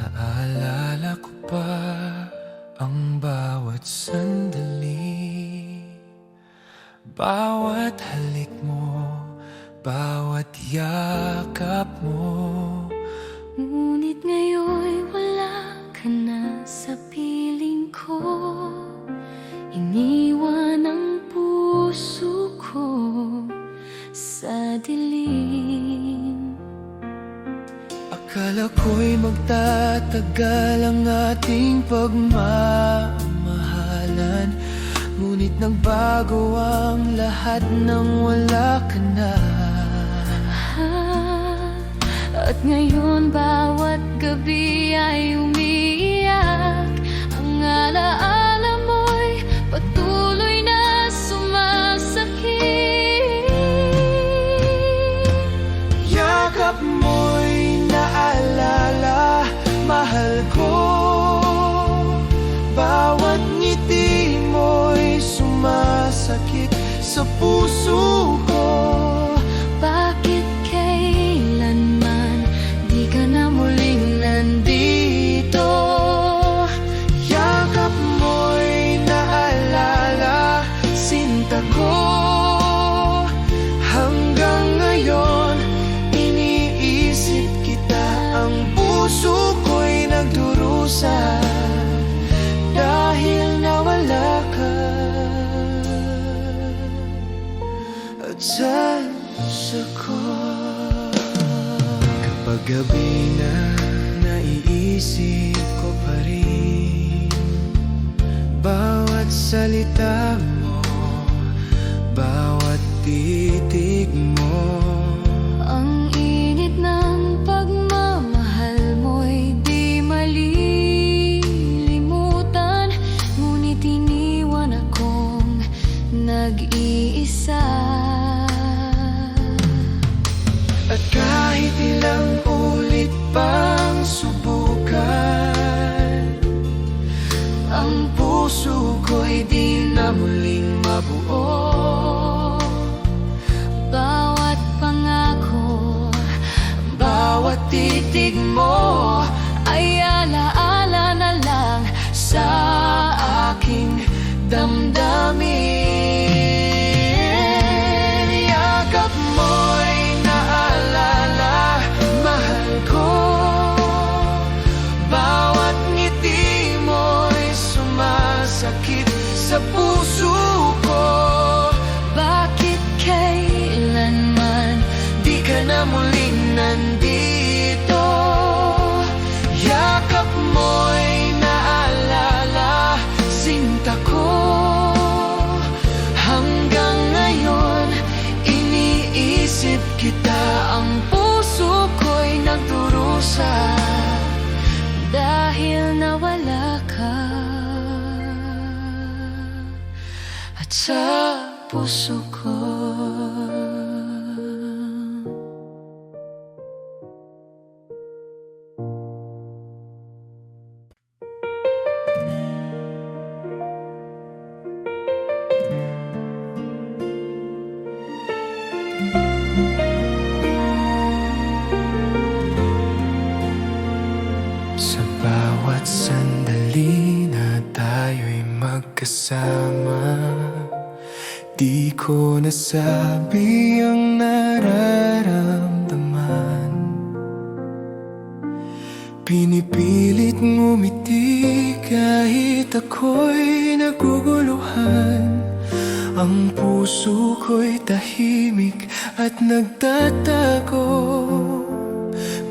Naalala ko pa ang bawat sandali, bawat halik mo, bawat yakap mo. Ngunit ngayon'y wala ka na sa piling ko. Iniwan ang puso ko sa dilim. Akala ko'y magtatagal ang ating pagmamahalan, ngunit nagbago ang lahat nang wala ka na. At ngayon bawat gabi ay umiiyak. Ang alaala mo'y patuloy na sumasakit. Yakap mo'y naalala, mahal ko. Bawat ngiti mo'y sumasakit sa puso ko. Bakit kailanman di ka na muling nandito? Yakap mo'y naalala, sinta ko. Hanggang ngayon, iniisip kita. Ang puso ko'y nagdurusa dahil nawala ka. At sa puso ko, kapag gabi na naiisip ko pa rin bawat salita mo, bawat titig mo. Ang init ng pagmamahal mo'y di malilimutan, ngunit iniwan akong nag-iisa. At kahit ilang ulit pang subukan, ang puso ko'y di na muling mabuo. Bawat pangako, Bawat titig mo ay alaala na lang sa aking damdamin. Yakap mo'y naalala, mahal ko. Bawat ngiti mo'y sumasakit sa puso ko. Bakit kailanman Di ka na muling nandito. Yakap mo'y naalala, sinta ko. Hanggang ngayon, iniisip kita. Ang puso ko'y nagdurusa dahil nawala ka? at sa puso ko. Sa bawat sandali na tayo'y magkasama, di ko nasabi ang nararamdaman. Pinipilit ngumiti kahit ako'y naguguluhan. Ang puso ko'y tahimik at nagtatago.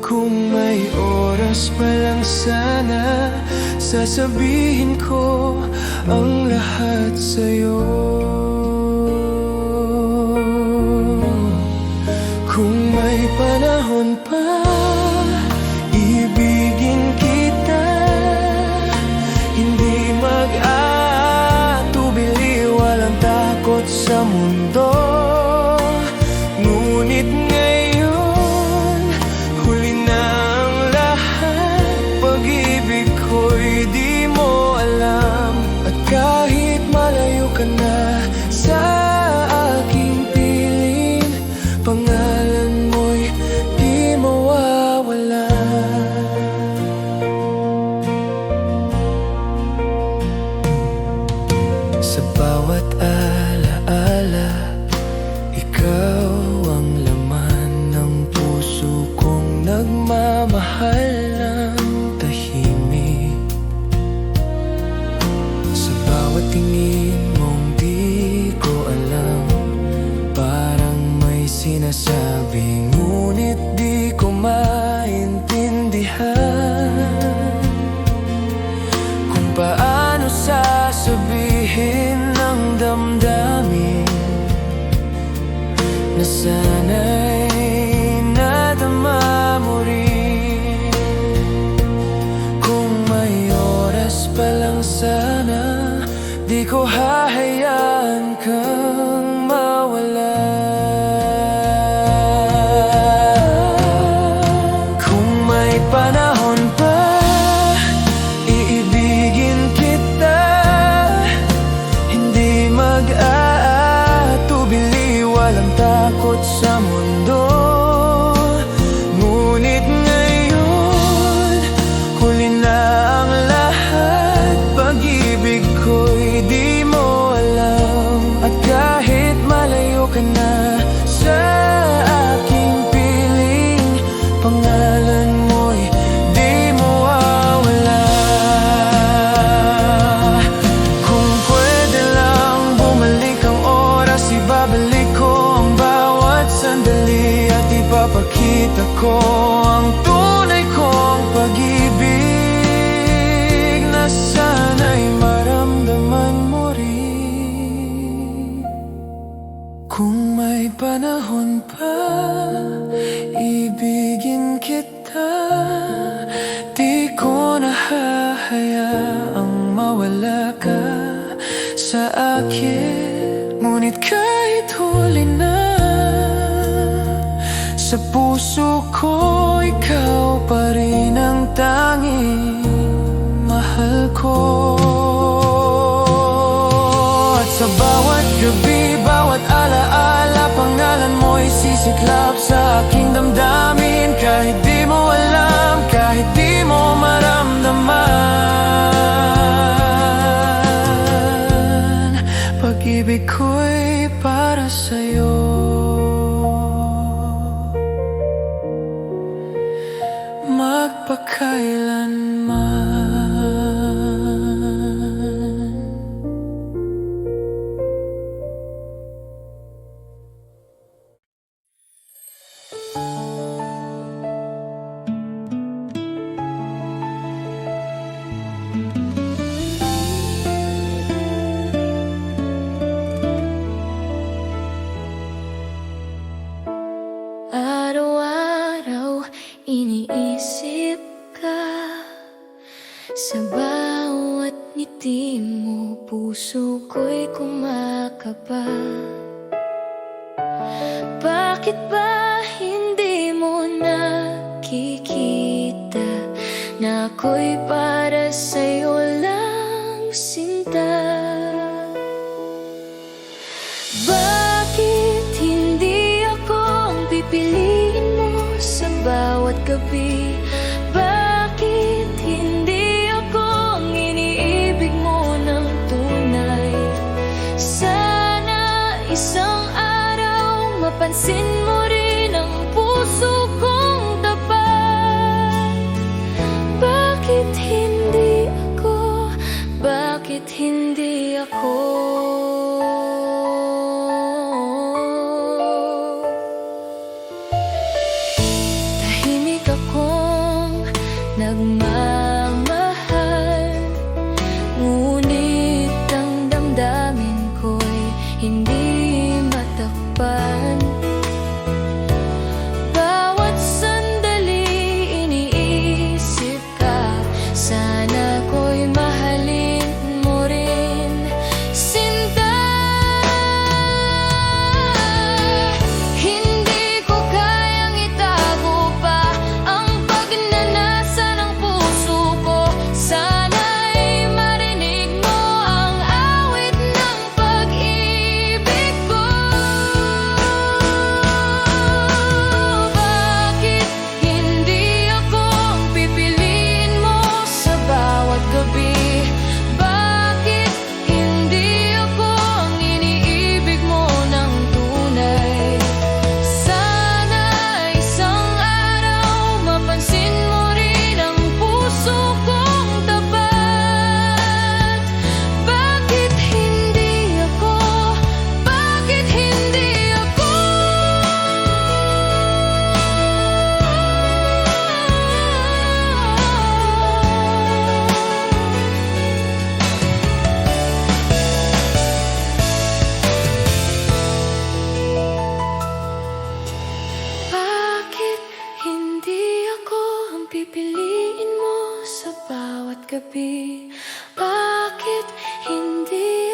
Kung may oras pa lang sana, sasabihin ko ang lahat sa'yo. Kung may panahon pa, ibigin kita. Hindi mag-atubili, walang takot sa mundo. Ngunit ngayon, huli na ang lahat. Pag-ibig ko'y di mo alam. At kahit malayo ka na sa aking piling, pangalan mo'y di mawawala. Di ko hahayaan kang mawala. Kung may panahon pa, iibigin kita. Hindi mag-aatubili, walang takot sa mundo. Ngunit ngayon, huli na ang lahat. Pag-ibig ko'y di mo alam. At kahit malayo ka na sa aking piling, pangalan mo'y di mawawala. Kung pwede lang bumalik ang oras, ibabalik ko ang bawat sandali. At ipapakita ko ang tunay kong pag-ibig, na sana'y maramdaman mo rin. Kung may panahon pa, ibigin kita. Di ko na hahayaang mawala ka sa akin. Ngunit kahit huli na, sa puso ko ikaw pa rin ang tanging mahal ko. At sa bawat gabi, bawat alaala, pangalan mo'y sisiklab sa aking damdamin. Kahit di mo alam, kahit di mo maramdaman, pag-ibig ko'y para sa'yo. Magpakailanman. Araw-araw iniisip ka. Sa bawat ngiti mo, puso ko'y kumakaba. Bakit ba hindi mo nakikita na ako'y para sa'yo lang, sinta? Bakit hindi ako ang pipiliin mo sa bawat gabi? Bakit hindi ako ang iniibig mo ng tunay? Sana isang araw mapansin mo rin ang puso kong tapat. Bakit hindi ako? Bakit hindi ako? Tahimik akong nagmamahal, ngunit ang damdamin ko'y hindi matakpan. Bawat sandali iniisip ka, sana ko'y mahalin mo rin, sinta. Hindi ko kayang itago pa ang pagnanasa ng puso ko. Sana'y marinig mo ang awit ng pag-ibig ko. Bakit hindi ako ang pipiliin mo sa bawat gabi? Bakit hindi ako ang iniibig mo ng tunay? Sana isang araw mapansin mo rin ang puso kong tapat. Bakit hindi ako? Bakit hindi ako? Bakit hindi ako ang pipiliin mo sa bawat gabi? Bakit hindi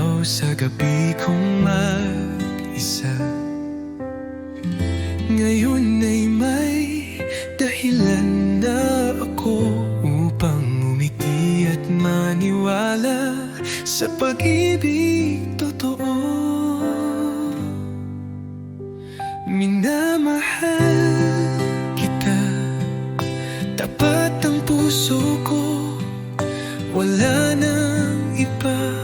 araw sa gabi kong mag-isa. Ngayon ay may dahilan na ako upang umiti at maniwala sa pag-ibig totoo. Minamahal kita, tapat ang puso ko, wala nang iba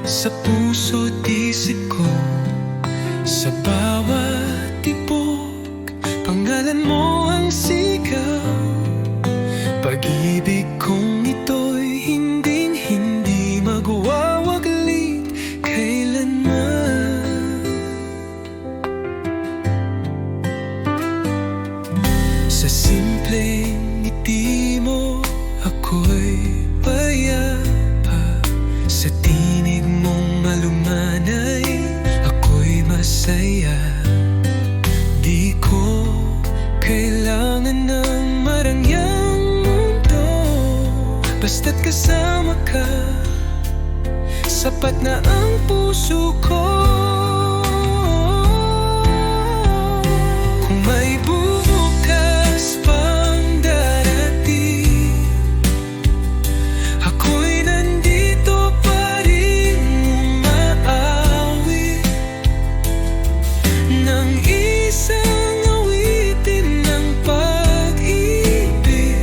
sa puso't isip ko. Sa bawat tibok, pangalan mo ang sigaw. Pag-ibig kong ito'y hinding-hindi magwawaglit kailanman. Sa simpleng ngiti mo, ako'y payapa. Sa tinig mong malumanay, ako'y masaya. Di ko kailangan ng marangyang mundo, basta't kasama ka, sapat na ang puso ko. Kung may bubukas pang darating, ako'y nandito pa rin umaawit ng isang awitin ng pag-ibig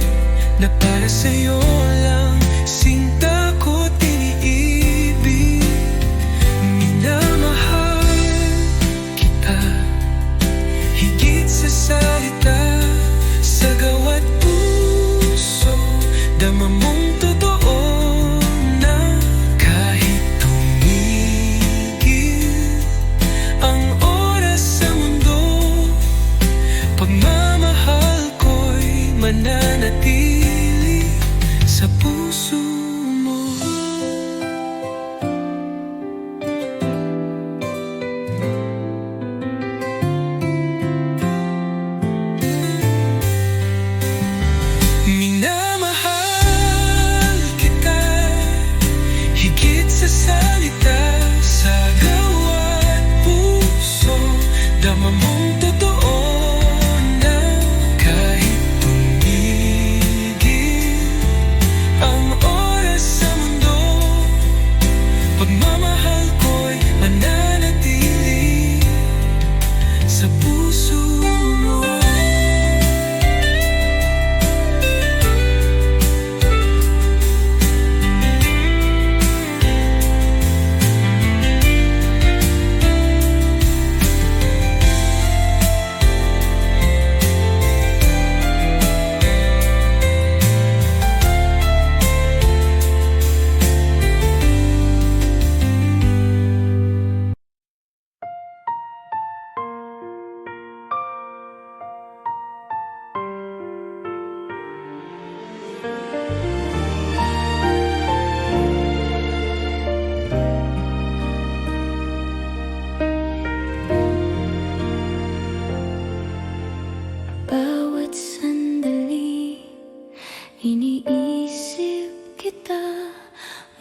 na para sa'yo lang, sinta ko't iniibig. Minamahal kita, higit sa salita, sa gawat puso, dama mong totoo na kahit tumigil ang oras sa mundo, pagmamahal ko'y mananatili sa puso mo. Minamahal kita, higit sa salita, sa gawat puso, dama mong totoo na kahit tumigil ang oras sa mundo, pagmamahal ko'y mananatili sa puso mo. Bawat sandali, iniisip kita,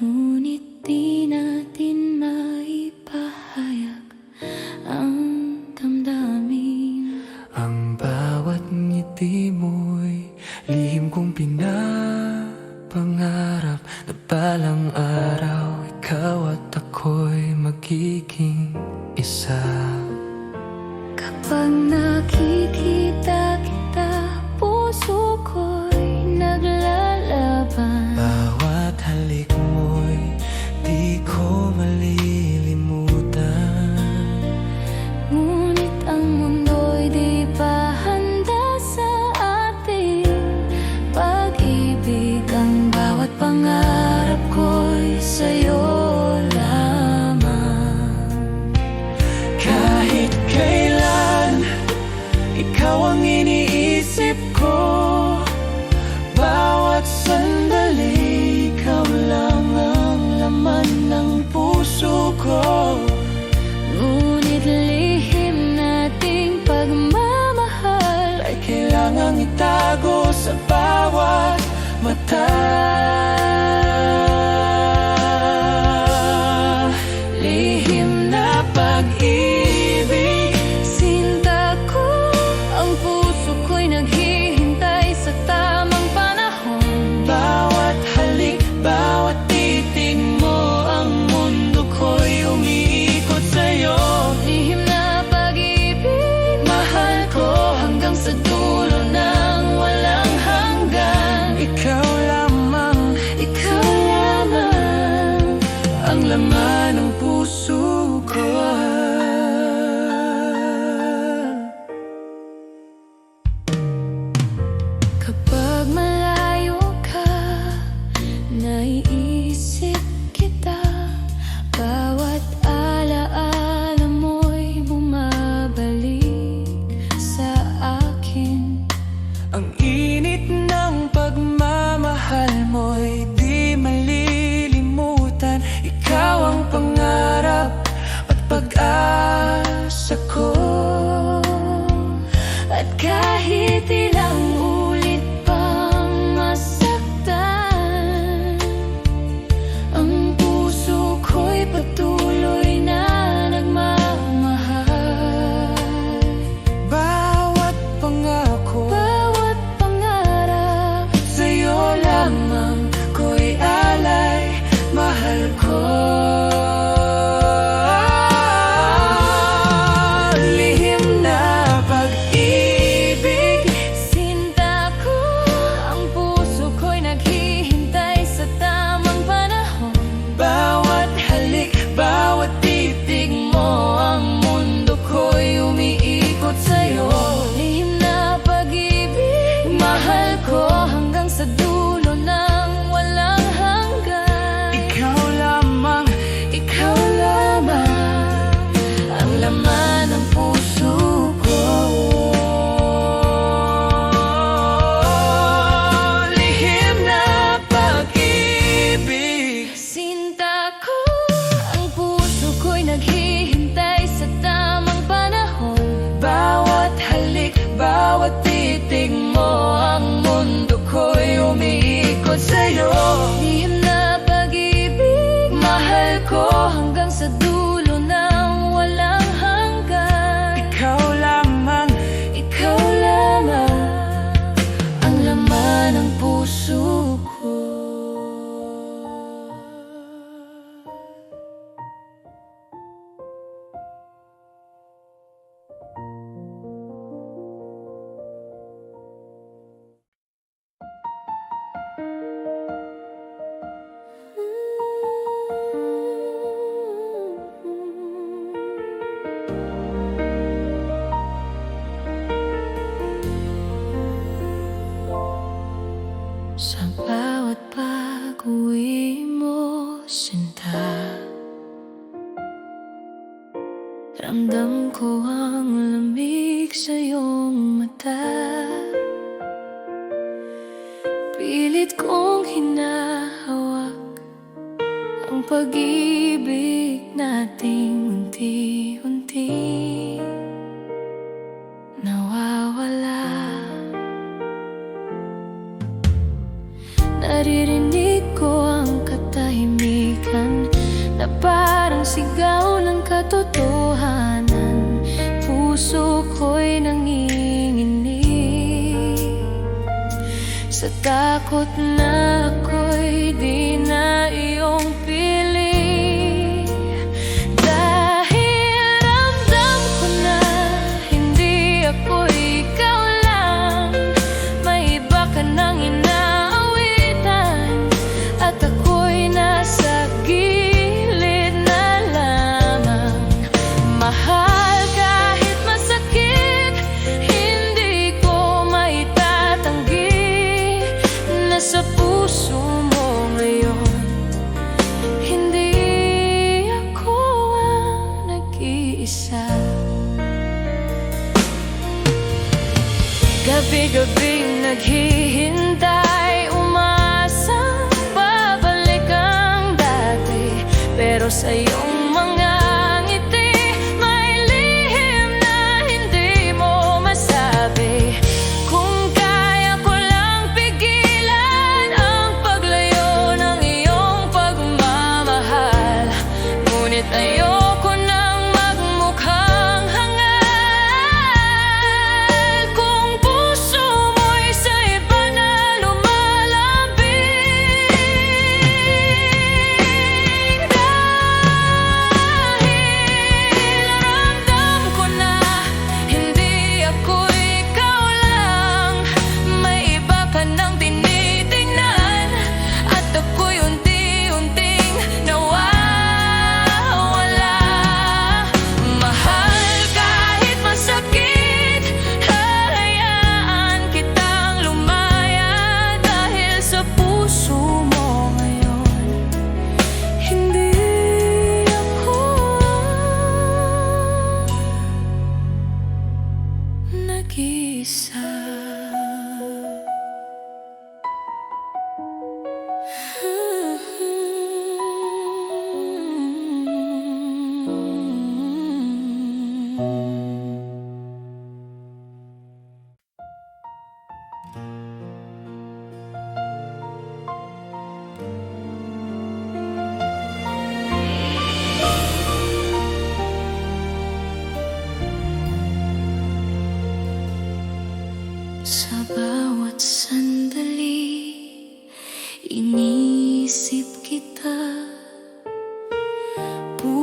ngunit di natin maipahayag ang damdamin. Ang bawat ngiti mo'y lihim kong pinapangarap, na balang araw ikaw at ako'y magiging isa. Kapag nakikita kita, puso ko'y naglalaban. Bawat halik mo'y di ko malilimutan. Ngunit ang mundo'y di pa handa sa ating pag-ibig. Ang bawat pangarap ko'y sa'yo lamang. Kahit kailan laman ng puso ko. Kapag malayo ka, naiisip kita. Bawat alaala mo'y bumabalik sa akin. Ang init ng pagmamahal mo'y di malilimutan. Ikaw ang pangarap at pag-asa ko. At kahit ilang ulit pang masaktan, ang puso ko'y patuloy na nagmamahal. Bawat pangako, Bawat pangarap, sa'yo lamang ko'y alay. Mahal ko. Lihim na pag-ibig, sinta ko. Ang puso ko'y naghihintay sa tamang panahon. bawat halik, bawat titig mo, ang mundo ko'y umiikot sa'yo. Lihim na pag-ibig, mahal ko hanggang sa dulo ng walang hanggan. Ikaw lamang, ikaw lamang, Ang laman ng puso ko. lihim na pag-ibig. Sinta ko, ang puso ko'y naghihintay sa tamang panahon. Bawat halik, bawat titig mo, ang mundo ko'y umiikot sa'yo. Lihim na pag-ibig, mahal ko hanggang sa dulo ng walang hanggan. Ikaw lamang, Ikaw lamang, ang laman ng puso ko. Sa bawat pag-uwi mo, sinta, ramdam ko ang lamig sa iyong mata. Pilit kong hinahawak ang pag-ibig nating unti-unti nawawala. Naririnig ko ang katahimikan na parang sigaw ng katotohanan. Puso ko'y nanginginig sa takot na ako'y di na iyong pili. Dahil ramdam ko na hindi ako ikaw lang. May iba ka nang inaawitan at ako'y nasa gilid na lamang. Mahal kahit masakit, hindi ko maitatanggi na sa puso mo ngayon hindi ako ang nag-iisa. Gabi-gabing naghihintay, umaasang babalik ang dati. Pero sa iyong mga ngiti, may lihim na hindi mo masabi. Kung kaya ko lang pigilan ang paglayo ng iyong pagmamahal, ngunit ayoko nang magmukhang hangal. Kung puso mo'y sa iba na lumalambing, dahil ramdam ko na hindi ako ikaw lang. May iba ka nang tinitingnan at ako'y unti-unting nawawala.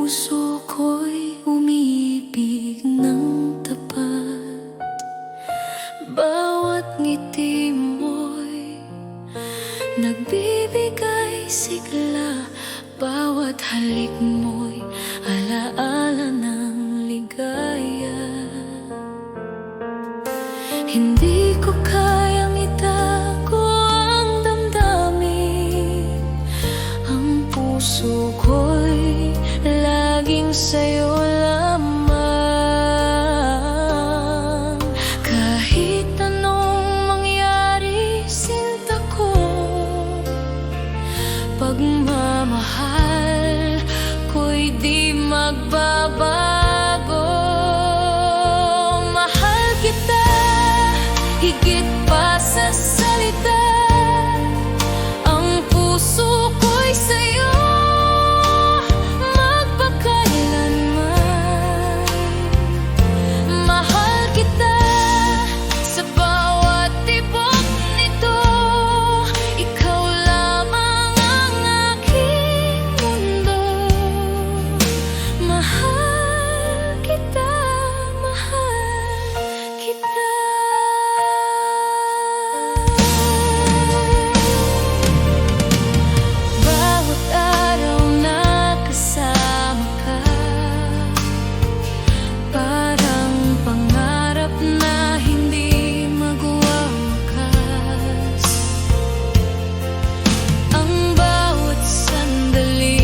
puso ko'y umiibig ng tapat. Bawat ngiti mo'y nagbibigay sigla. Bawat halik mo'y alaala ng ligaya. Hindi ko kayang itago ang damdamin. Ang puso ko'y laging sa'yo lamang. Kahit anong mangyari, sinta ko, pagmamahal ko'y di magbabago. Mahal kita higit pa sa salita. Ang puso ko'y sa'yo magpakailanman. Mahal kita sa bawat tibok nito. Ikaw lamang ang aking mundo. Mahal kita, mahal kita. Bawat araw na kasama ka, parang pangarap na hindi magwawakas. Ang bawat sandali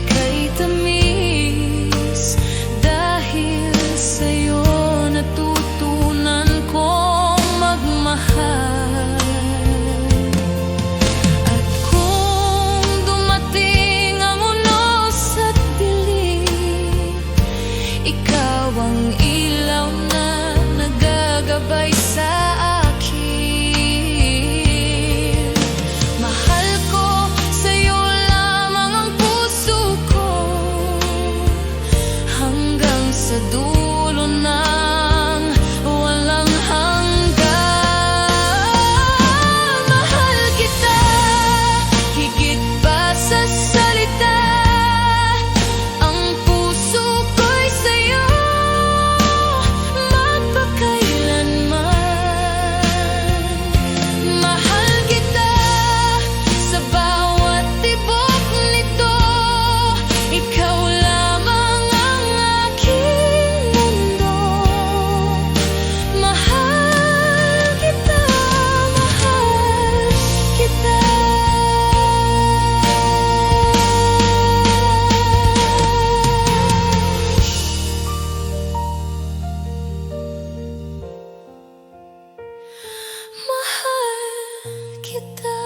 kay tamis. Dahil sa'yo natutunan kong magmahal. At kung dumating ang unos at dilim, ikaw ang ilaw na nagagabay sa akin. Mahal ko, sa'yo lamang ang puso ko, hanggang sa dulo ng walang hanggan. Mahal kita higit pa sa salita. Ang puso ko'y sa'yo magpakailanman. Mahal kita sa bawat tibok nito. Ikaw lamang ang aking mundo. Mahal kita, mahal kita. Mahal kita.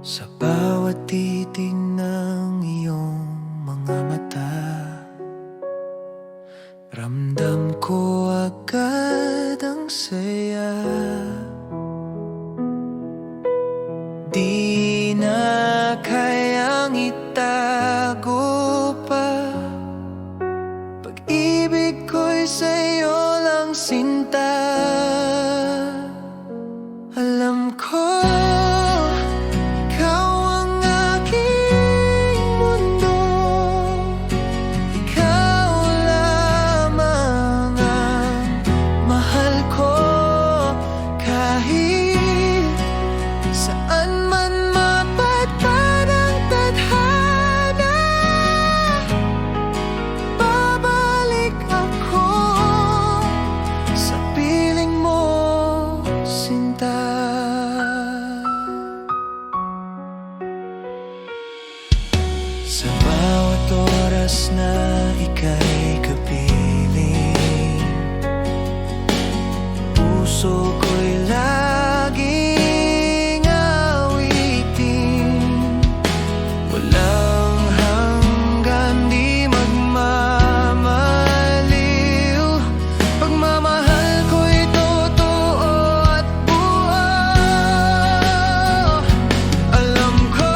Sa bawat titig ng iyong mga mata, ramdam ko agad ang saya. Di na kayang itago pa. Pag-ibig ko'y sa'yo lang sinta. Alam ko ikaw ang aking mundo. Ikaw lamang ang mahal ko. Kahit saan man mapadpad ang tadhana, babalik ako sa piling mo, sinta. Sa bawat oras na ika'y kapiling, puso ko'y laging awitin. Walang hanggan, di magmamaliw. Pagmamahal ko'y totoo at buo. Alam ko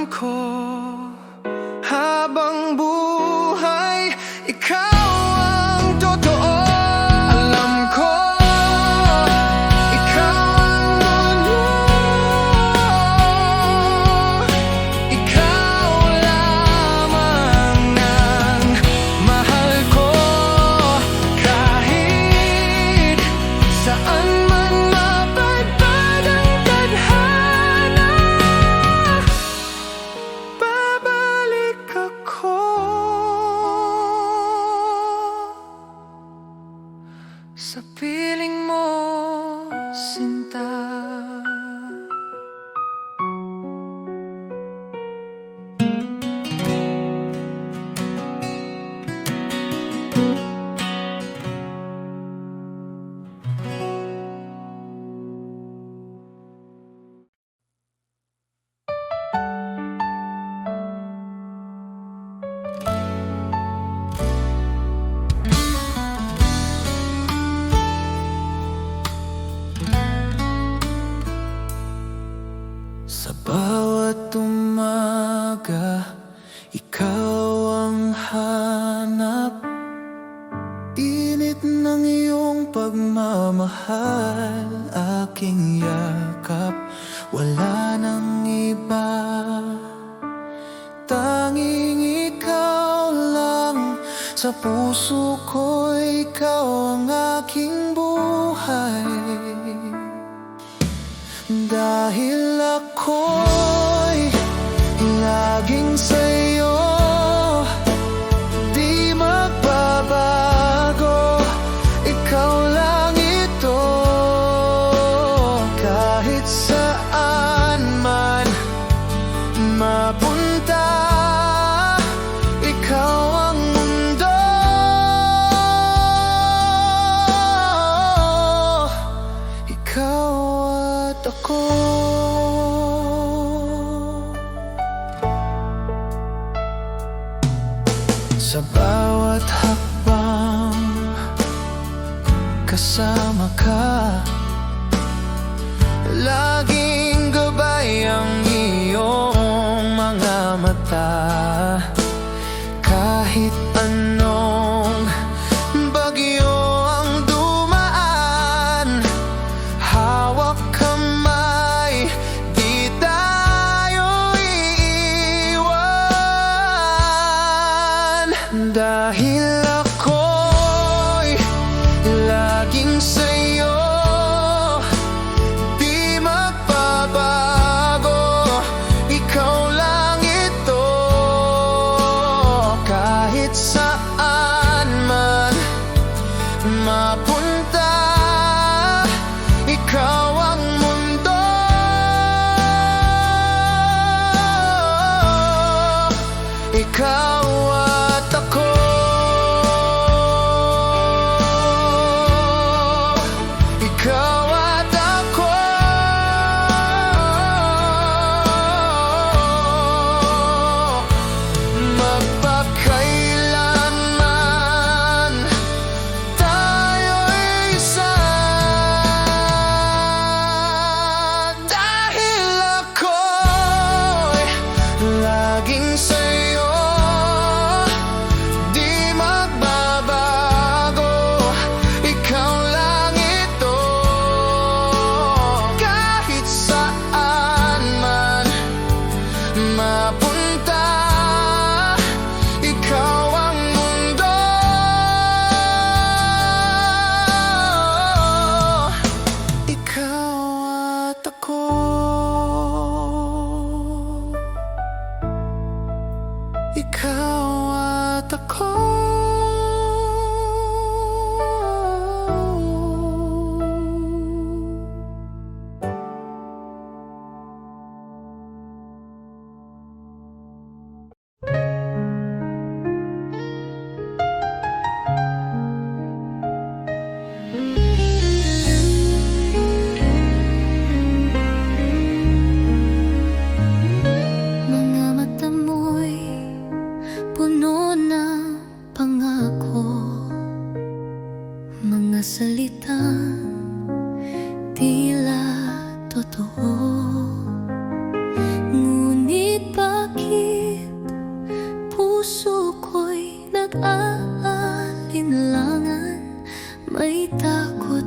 ko habang buhay, ikaw ang totoo. Alam ko, ikaw ang mundo. Ikaw lamang ang mahal ko. Kahit saan man mapadpad ang tadhana, babalik ako sa piling mo, sinta. Sa bawat umaga, ikaw ang hanap. Init ng iyong pagmamahal, aking yakap. Wala nang iba, tanging ikaw lang. Sa puso ko, ikaw ang aking buhay. Dahil ako'y laging sa'yo, di magbabago. Ikaw lang ito, kahit saan man mapunta. Ikaw ang mundo, ikaw at ako. Sa bawat hakbang, kasama ka. Laging gabay ang iyong mga mata. Kahit anong bagyo ang dumaan, hawak kamay, di tayo iiwan. Dahil ako'y laging sa'yo, di magbabago.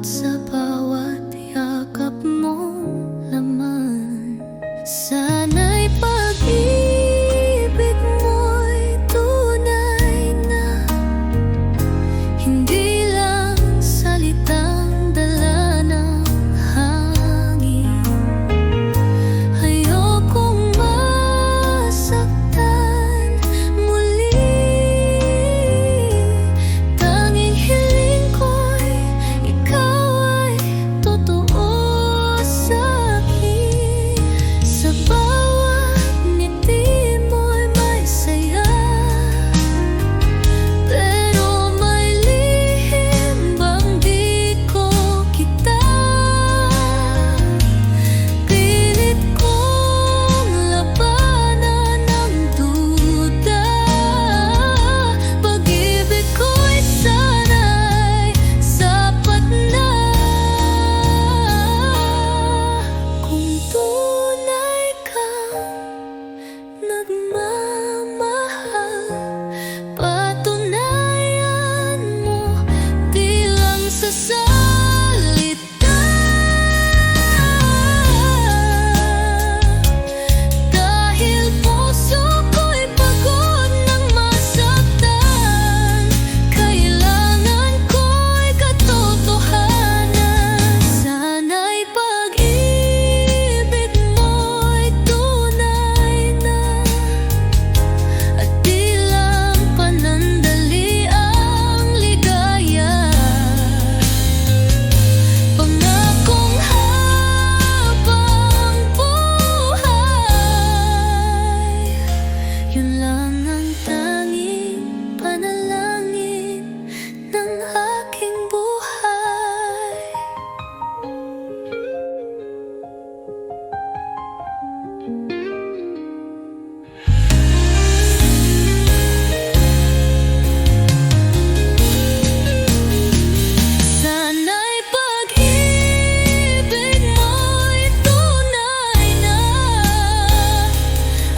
sa bawat yakap mong laman. Sana'y pag-ibig mo'y tunay na, hindi lang salitang dala ng hangin. Ayokong masaktan muli, tanging hiling ko'y ikaw ay totoo sa'kin. Sa bawat ngiti mo'y may saya, pero may lihim bang di ko kita. Pilit kong labanan ang duda, pag-ibig ko'y sana'y sapat na. Kung tunay kang nagmamahal, patunayan mo di lang sa salita. Dahil puso ko'y pagod ng masaktan, kailangan ko'y katotohanan. Sana'y pag-ibig mo'y tunay na, at di lang panandali ang ligaya. Pangakong habang buhay, yun lang ang tanging panalangin ng aking buhay. Sana'y pag-ibig mo'y tunay na,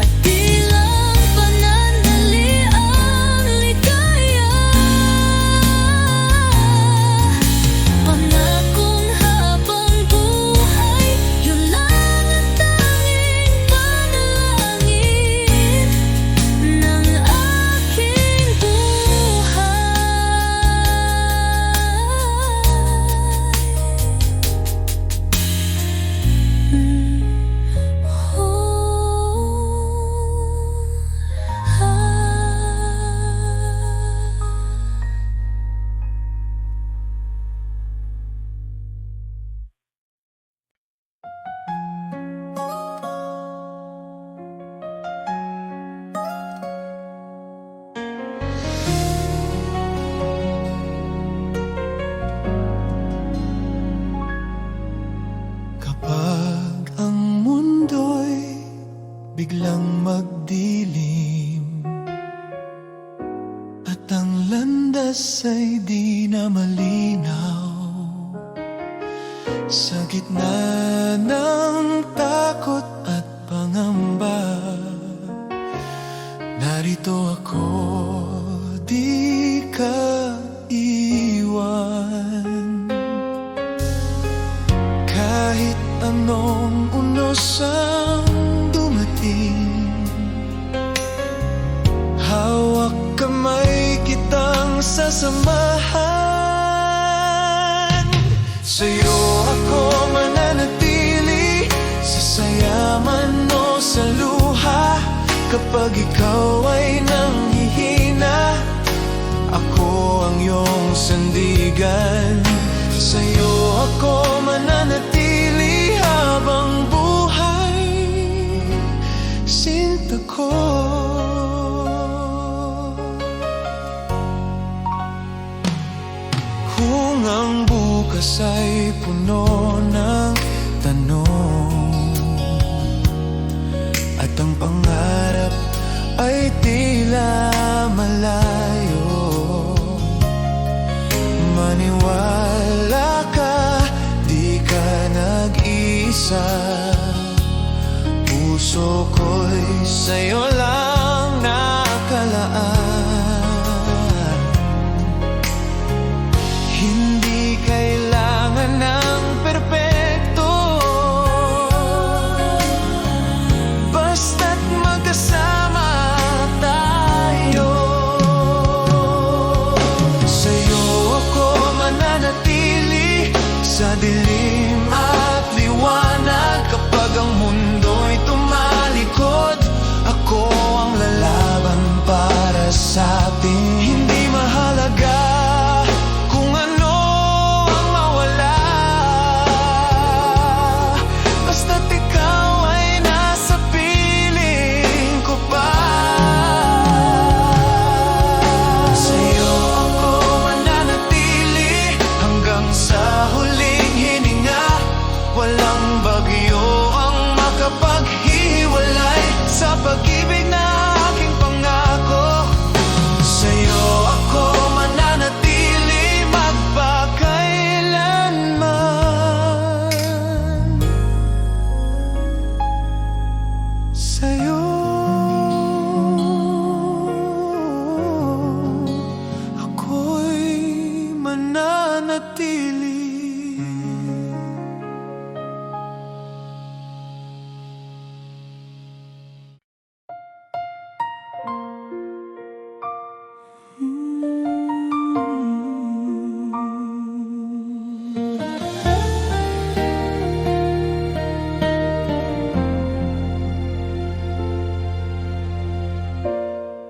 at di lang panandali ang ligaya. Pangakong habang buhay, yun lang ang tanging panalangin ng aking buhay. Kapag ang mundo'y biglang magdilim at ang landas ay di na malinaw, sa gitna ng takot at pangamba, narito ako, di ka iwan. Kahit anong unos ang dumating, hawak kamay kitang sasamahan. Sa'yo ako mananatili, sa saya man o sa luha. Kapag ikaw ay nanghihina, ako ang iyong sandigan. Sa'yo ako mananatili habang buhay, sinta ko. Kung ang bukas ay puno ng tanong, at ang pangarap ay tila malayo, maniwala ka, di ka nag-isa. Puso ko'y sa'yo lang nakalaan. Hindi kailangan sa'yo ako'y mananatili.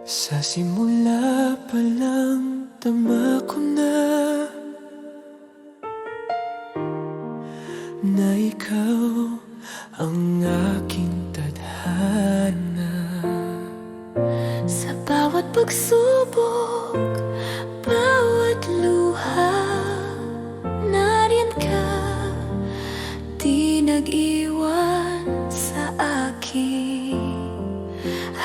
Sa simula pa lang tama ko na ikaw ang aking tadhana. Sa bawat pagsubok, bawat luha, nariyan ka, di nag-iwan sa akin.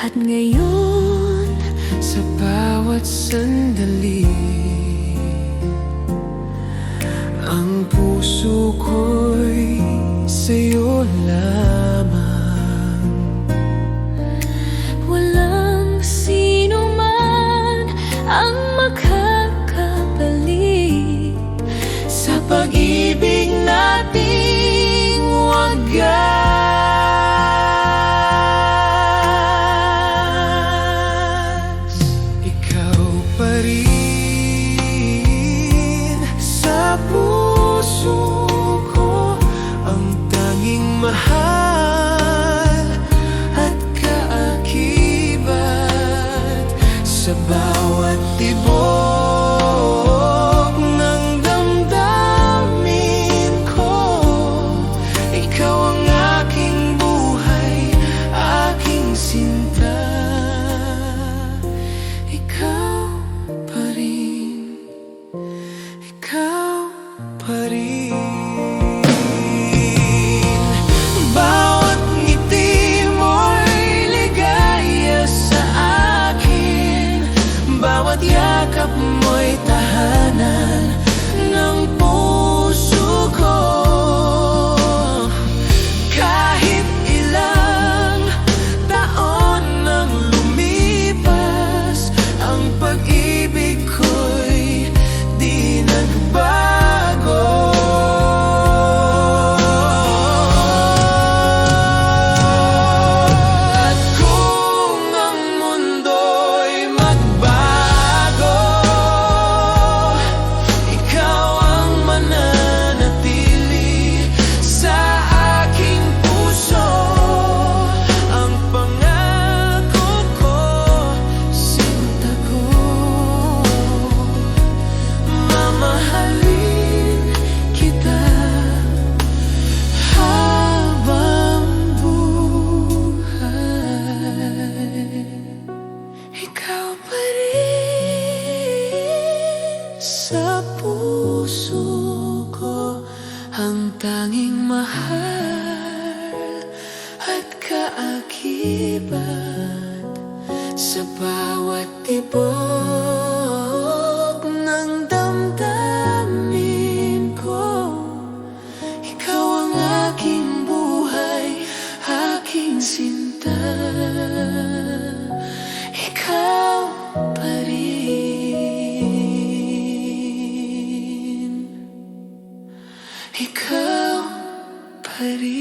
At ngayon, sa bawat sandali, ang puso ko'y sa'yo lamang. walang sino man ang makakabalik Sa pag-ibig nating wagas, ikaw pa rin sa puso ko, ang tanging mahal at kaakibat. Sa bawat tibok ng damdamin ko, ikaw ang aking buhay, aking sinta. Ikaw pa rin, ikaw pa rin. Bawat ngiti mo'y ligaya sa akin, bawat yakap mo'y tahanan ng puso ko. Kahit ilang taon nang lumipas, ang pag-ibig ko'y di nagbago. At kung ang mundo'y magbago, ikaw ang mananatili sa aking puso. Ang pangako ko, sinta ko, mamahalin kita habang buhay. Ikaw pa rin sa puso ko, ang tanging mahal at kaakibat. Sa bawat tibok ng damdamin ko, ikaw ang aking buhay, aking sinta. Ikaw pa rin, ikaw pa rin.